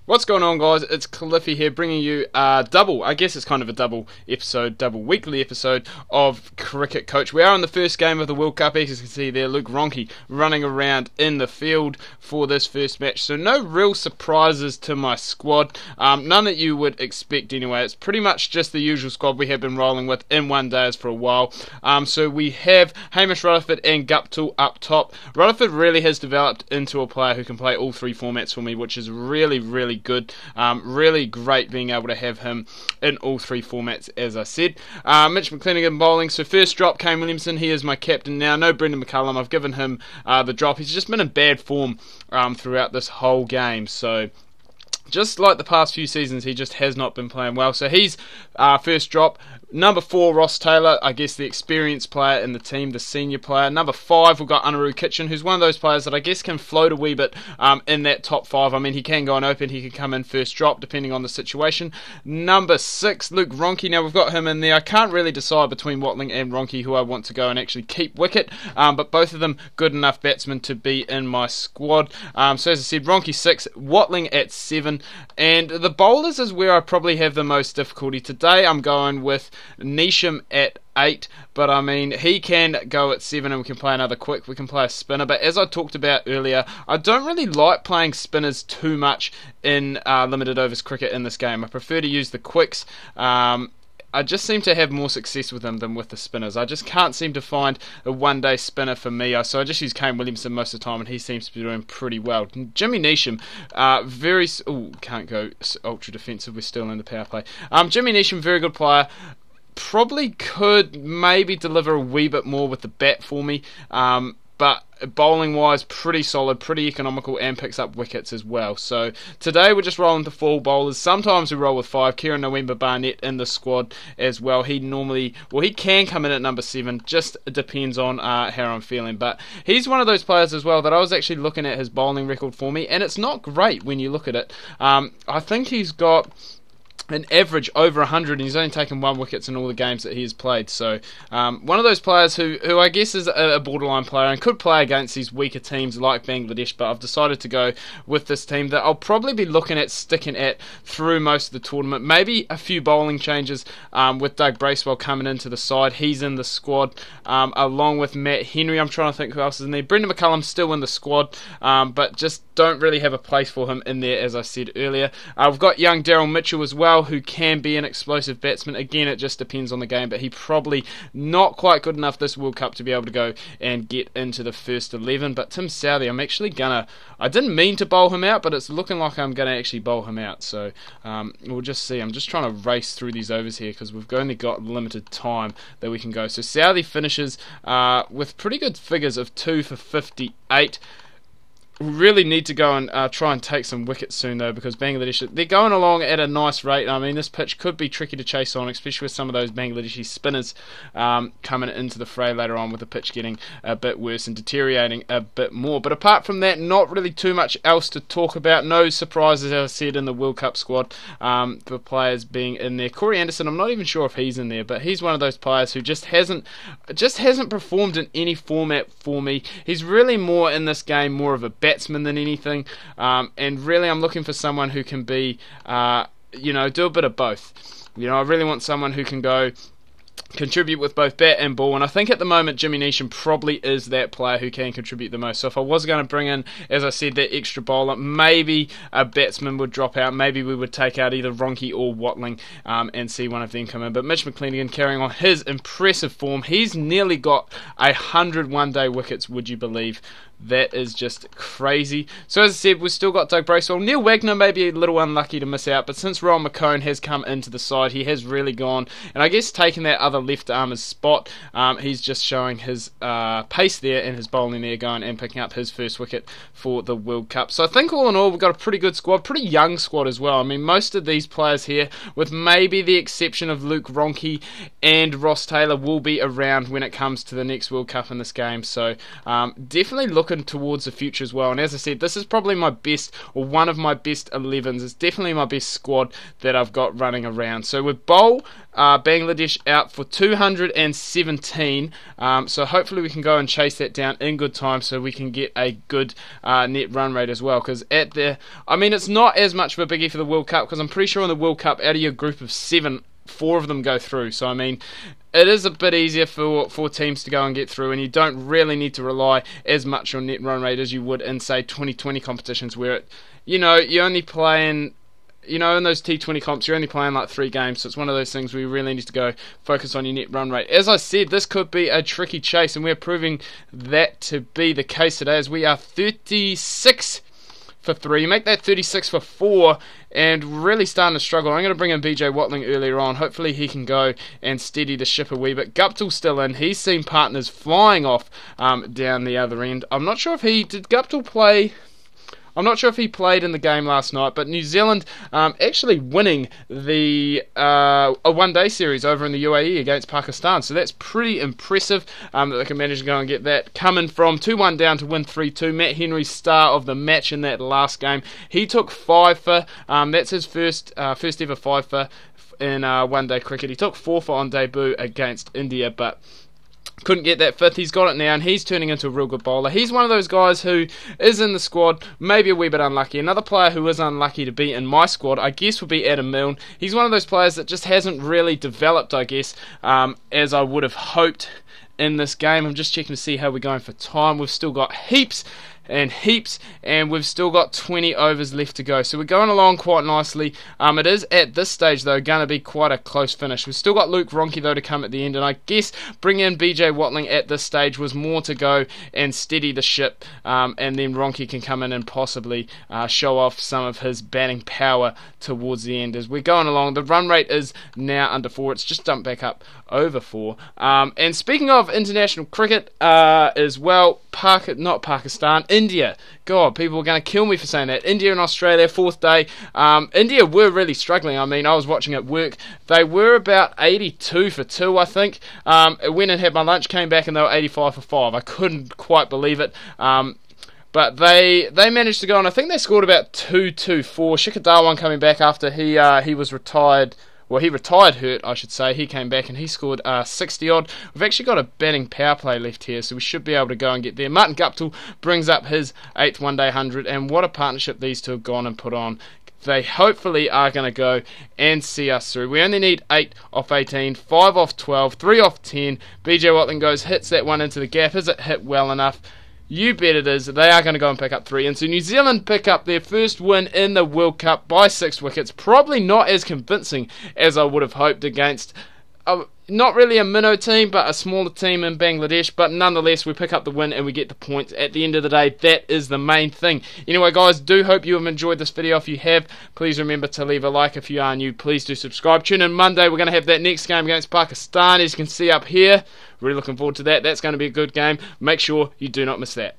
What's going on, guys? It's Cliffy here, bringing you a double, I guess it's kind of a double weekly episode of Cricket Coach. We are in the first game of the World Cup. As you can see there, Luke Ronchi running around in the field for this first match. So no real surprises to my squad, none that you would expect anyway. It's pretty much just the usual squad we have been rolling with in one days for a while. So we have Hamish Rutherford and Guptill up top. Rutherford really has developed into a player who can play all three formats for me, which is really good. Really great being able to have him in all three formats, as I said. Mitch McClenaghan bowling. So first drop, Kane Williamson. He is my captain now. No Brendan McCullum. I've given him the drop. He's just been in bad form throughout this whole game. So just like the past few seasons, he just has not been playing well. So he's first drop. Number 4, Ross Taylor, I guess the experienced player in the team, the senior player. Number 5, we've got Anaru Kitchen, who's one of those players that I guess can float a wee bit in that top 5. I mean, he can go and open, he can come in first drop, depending on the situation. Number 6, Luke Ronchi. Now, we've got him in there. I can't really decide between Watling and Ronchi who I want to go and actually keep wicket, but both of them good enough batsmen to be in my squad. So as I said, Ronchi 6, Watling at 7, and the bowlers is where I probably have the most difficulty. Today, I'm going with Neesham at 8, but I mean, he can go at 7 and we can play another quick, we can play a spinner, but as I talked about earlier, I don't really like playing spinners too much in limited overs cricket in this game. I prefer to use the quicks. I just seem to have more success with them than with the spinners. I just can't seem to find a one-day spinner for me. So I just use Kane Williamson most of the time, and he seems to be doing pretty well. Jimmy Neesham, can't go ultra defensive. We're still in the power play. Jimmy Neesham, very good player. Probably could maybe deliver a wee bit more with the bat for me. But bowling wise, pretty solid, pretty economical, and picks up wickets as well. So today we're just rolling to 4 bowlers. Sometimes we roll with 5. Kieran November Barnett in the squad as well. He can come in at number 7. Just depends on how I'm feeling. But he's one of those players as well that I was actually looking at his bowling record for me, and it's not great when you look at it. I think he's got an average over 100, and he's only taken 1 wicket in all the games that he has played. So one of those players who I guess is a borderline player and could play against these weaker teams like Bangladesh, but I've decided to go with this team that I'll probably be looking at sticking at through most of the tournament. Maybe a few bowling changes with Doug Bracewell coming into the side. He's in the squad along with Matt Henry. I'm trying to think who else is in there. Brendan McCullum's still in the squad, but just don't really have a place for him in there, as I said earlier. We've got young Daryl Mitchell as well, who can be an explosive batsman. Again, it just depends on the game, but he probably not quite good enough this World Cup to be able to go and get into the first 11. But Tim Southee, I'm actually I didn't mean to bowl him out, but it's looking like I'm gonna actually bowl him out. So we'll just see. I'm just trying to race through these overs here because we've only got limited time that we can go. So Southee finishes with pretty good figures of 2 for 58. Really need to go and try and take some wickets soon, though, because Bangladesh, they're going along at a nice rate. I mean, this pitch could be tricky to chase on, especially with some of those Bangladeshi spinners coming into the fray later on, with the pitch getting a bit worse and deteriorating a bit more. But apart from that, not really too much else to talk about. No surprises, as I said, in the World Cup squad for players being in there. Corey Anderson, I'm not even sure if he's in there, but he's one of those players who just hasn't performed in any format for me. He's really more in this game, more of a batsman than anything, and really I'm looking for someone who can be do a bit of both. I really want someone who can go contribute with both bat and ball, and I think at the moment Jimmy Neesham probably is that player who can contribute the most. So if I was going to bring in, as I said, that extra bowler, maybe a batsman would drop out. Maybe we would take out either Ronchi or Watling and see one of them come in. But Mitch McClenaghan carrying on his impressive form. He's nearly got 100 one-day wickets, would you believe? That is just crazy. So as I said, we've still got Doug Bracewell. Neil Wagner may be a little unlucky to miss out, but since Rowan McCone has come into the side, he has really gone, and I guess taking that other left armer's spot. He's just showing his pace there and his bowling there, going and picking up his first wicket for the World Cup. So I think all in all, we've got a pretty good squad, pretty young squad as well. I mean, most of these players here, with maybe the exception of Luke Ronchi and Ross Taylor, will be around when it comes to the next World Cup in this game. So definitely looking looking towards the future as well. And as I said, this is probably my best, or one of my best 11s. It's definitely my best squad that I've got running around. So with Bowl, Bangladesh out for 217, so hopefully we can go and chase that down in good time so we can get a good net run rate as well, because it's not as much of a biggie for the World Cup, because I'm pretty sure in the World Cup, out of your group of 7, 4 of them go through. So it is a bit easier for teams to go and get through, and you don't really need to rely as much on net run rate as you would in, say, 2020 competitions, where you're only playing, in those T20 comps, you're only playing like 3 games, so it's one of those things where you really need to go focus on your net run rate. As I said, this could be a tricky chase, and we're proving that to be the case today, as we are 36 for 3. You make that 36 for 4, and really starting to struggle. I'm going to bring in BJ Watling earlier on. Hopefully he can go and steady the ship a wee bit. Guptill's still in. He's seen partners flying off down the other end. I'm not sure if did Guptill play. I'm not sure if he played in the game last night, but New Zealand actually winning a one-day series over in the UAE against Pakistan. So that's pretty impressive that they can manage to go and get that. Coming from 2-1 down to win 3-2. Matt Henry, star of the match in that last game. He took 5 for. That's his first ever 5 for in one-day cricket. He took 4 for on debut against India, but couldn't get that 5th. He's got it now, and he's turning into a real good bowler. He's one of those guys who is in the squad, maybe a wee bit unlucky. Another player who is unlucky to be in my squad, I guess, would be Adam Milne. He's one of those players that just hasn't really developed, I guess, as I would have hoped in this game. I'm just checking to see how we're going for time. We've still got heaps, and we've still got 20 overs left to go, so we're going along quite nicely. It is at this stage though going to be quite a close finish. We've still got Luke Ronke though to come at the end, and I guess bringing in BJ Watling at this stage was more to go and steady the ship, and then Ronke can come in and possibly show off some of his batting power towards the end. As we're going along, the run rate is now under 4. It's just jumped back up over 4. And speaking of international cricket as well, not Pakistan, India. God, people are going to kill me for saying that. India and Australia, 4th day. India were really struggling. I was watching at work. They were about 82 for 2, I think. I went and had my lunch, came back, and they were 85 for 5. I couldn't quite believe it. But they managed to go on. I think they scored about 224. Shikhar Dhawan coming back after he was retired. Well, he retired hurt, I should say. He came back and he scored 60-odd. We've actually got a batting power play left here, so we should be able to go and get there. Martin Guptill brings up his 8th one-day 100, and what a partnership these two have gone and put on. They hopefully are going to go and see us through. We only need 8 off 18, 5 off 12, 3 off 10. BJ Watling goes, hits that one into the gap. Is it hit well enough? You bet it is. They are going to go and pick up 3. And so New Zealand pick up their first win in the World Cup by 6 wickets. Probably not as convincing as I would have hoped against not really a minnow team, but a smaller team in Bangladesh. But nonetheless, we pick up the win and we get the points. At the end of the day, that is the main thing. Anyway, guys, do hope you have enjoyed this video. If you have, please remember to leave a like. If you are new, please do subscribe. Tune in Monday. We're going to have that next game against Pakistan, as you can see up here. Really looking forward to that. That's going to be a good game. Make sure you do not miss that.